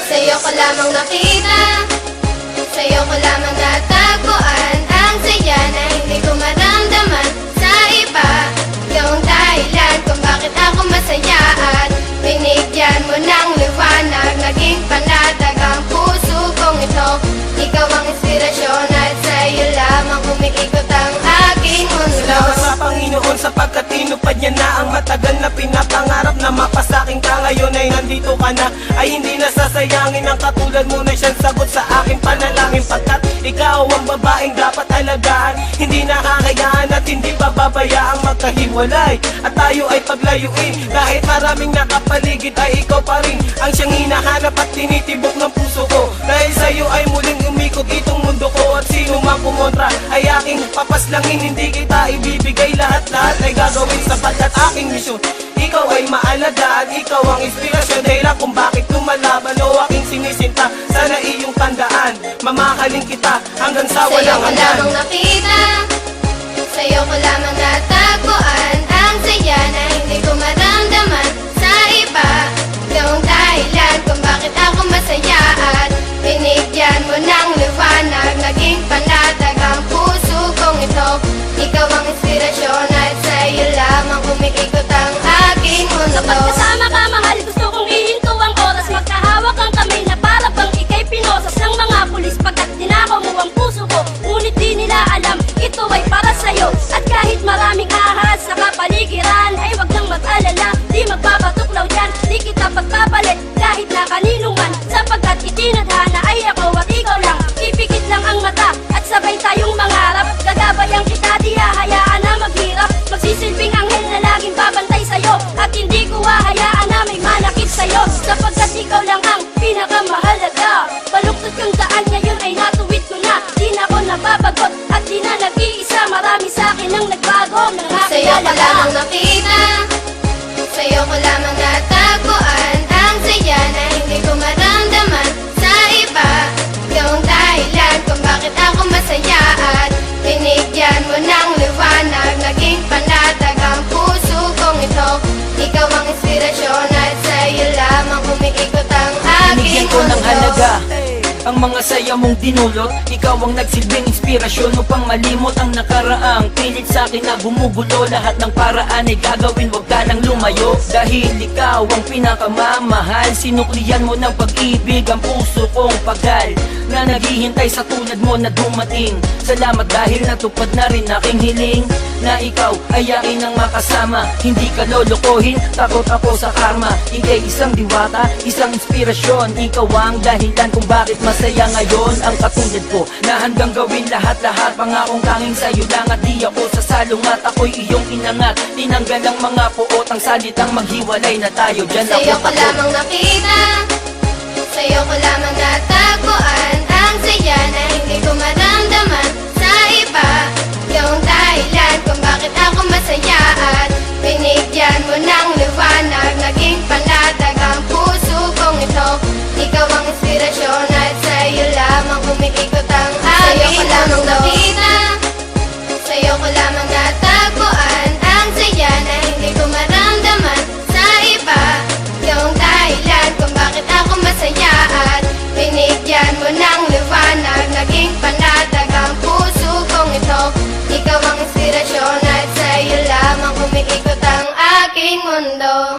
Sa'yo ko lamang nakita, sa'yo ko lamang natagpuan ang saya na hindi ko maramdaman sa iba. Ikaw ang dahilan kung bakit ako masaya at binigyan mo ng liwanag. Naging panlatag ang puso kong ito. Ikaw ang inspirasyon at sa'yo lamang umiikot ang aking mundo. Salamat sa Panginoon sapagkat tinupad niya na ang matagal na pinapangarap na mapasaking ka. Ngayon ay nandito ka na, ay hindi nasasayangin ang katulad mo na siyang sagot sa aking panalangin. Pagkat ikaw ang babaeng dapat alagaan, hindi nakakayaan at hindi pababayaang magkahiwalay. At tayo ay paglayuin, kahit maraming nakapaligid ay ikaw pa rin ang siyang hinahanap at tinitibok ng puso ko. Dahil sa'yo ay muling umikot itong mundo ko. At sino mang kumontra ay aking papaslangin, hindi kita ibibigay lahat-lahat ay gagawin sapagkat aking misyon. Ikaw ay maalagaan, ikaw ang inspirasyon, dahilan kung bakit lumalaban o aking sinisinta. Sana iyong tandaan, mamahalin kita hanggang sa walang hanggan. Sa'yo ko lamang nakita, sa'yo ko lamang natagpuan ang saya na hindi ko maramdaman sa iba. Ikaw ang dahilan kung bakit ako masaya at binigyan mo ng liwanag. Naging panlatag ang puso kong ito. Ikaw ang inspirasyon at sa'yo lamang umiikot ang aking mundo. Kapag kasama ka, mahal, gusto kong ihinto ang oras. Magkahawak ang kamay na para bang ika'y pinosas ng mga pulis. Pagkat dinakaw mo ang puso ko, ngunit di nila alam ito ay para sa'yo. At kahit maraming ahas sa kapaligiran, ay wag nang mag-alala, di magpapatuklaw yan. Di kita pagpapalit kahit na kanino man, sapagkat itinadhana ay ako at ikaw lang. Ipikit lang ang mata at sabay tayong mangarap. Gagabayan kita, di hahayaan na maghirap. Magsisilbing anghel na laging babantay sa'yo, at hindi ko hahayaan na may manakit sa'yo, sapagkat ikaw lang ang pinakamahalaga. Baluktot kang daan ngayon ay natuwid ko na. Di na ako nababagot at di na nag-iisa. Marami sa'kin ang nagbago ng aking Sa'yo ko alaga. lamang nakita, sa'yo ko lamang natagpuan ang saya na hindi ko maramdaman sa iba. Ikaw ang dahilan kung bakit ako masaya at binigyan mo ng liwanag. Naging panlatag ang puso kong ito. Ikaw ang inspirasyon at sa'yo lamang umiikot ang aking Binigyan ko ng mundo. halaga ang mga saya mong dinulot. Ikaw ang nagsilbing inspirasyon upang malimot ang nakaraang pilit sa akin na gumugulo. Lahat ng paraan ay gagawin, wag ka nang lumayo. Dahil ikaw ang pinakamamahal, sinuklian mo ng pag-ibig ang puso kong pagal na naghihintay sa tulad mo na dumating. Salamat dahil natupad na rin aking hiling na ikaw ay akin ang makasama. Hindi ka lolokohin, takot ako sa karma. Ika'y isang diwata, isang inspirasyon. Ikaw ang dahilan kung bakit masaya ngayon ang katulad ko, na handang gawin lahat-lahat. Pangakong tanging sa'yo lang at di ako sasalungat. Ako'y iyong inangat, tinanggal ang mga puot, ang salitang maghiwalay na tayo. Diyan ako Sa'yo ko takot. lamang nakita, sa'yo ko lamang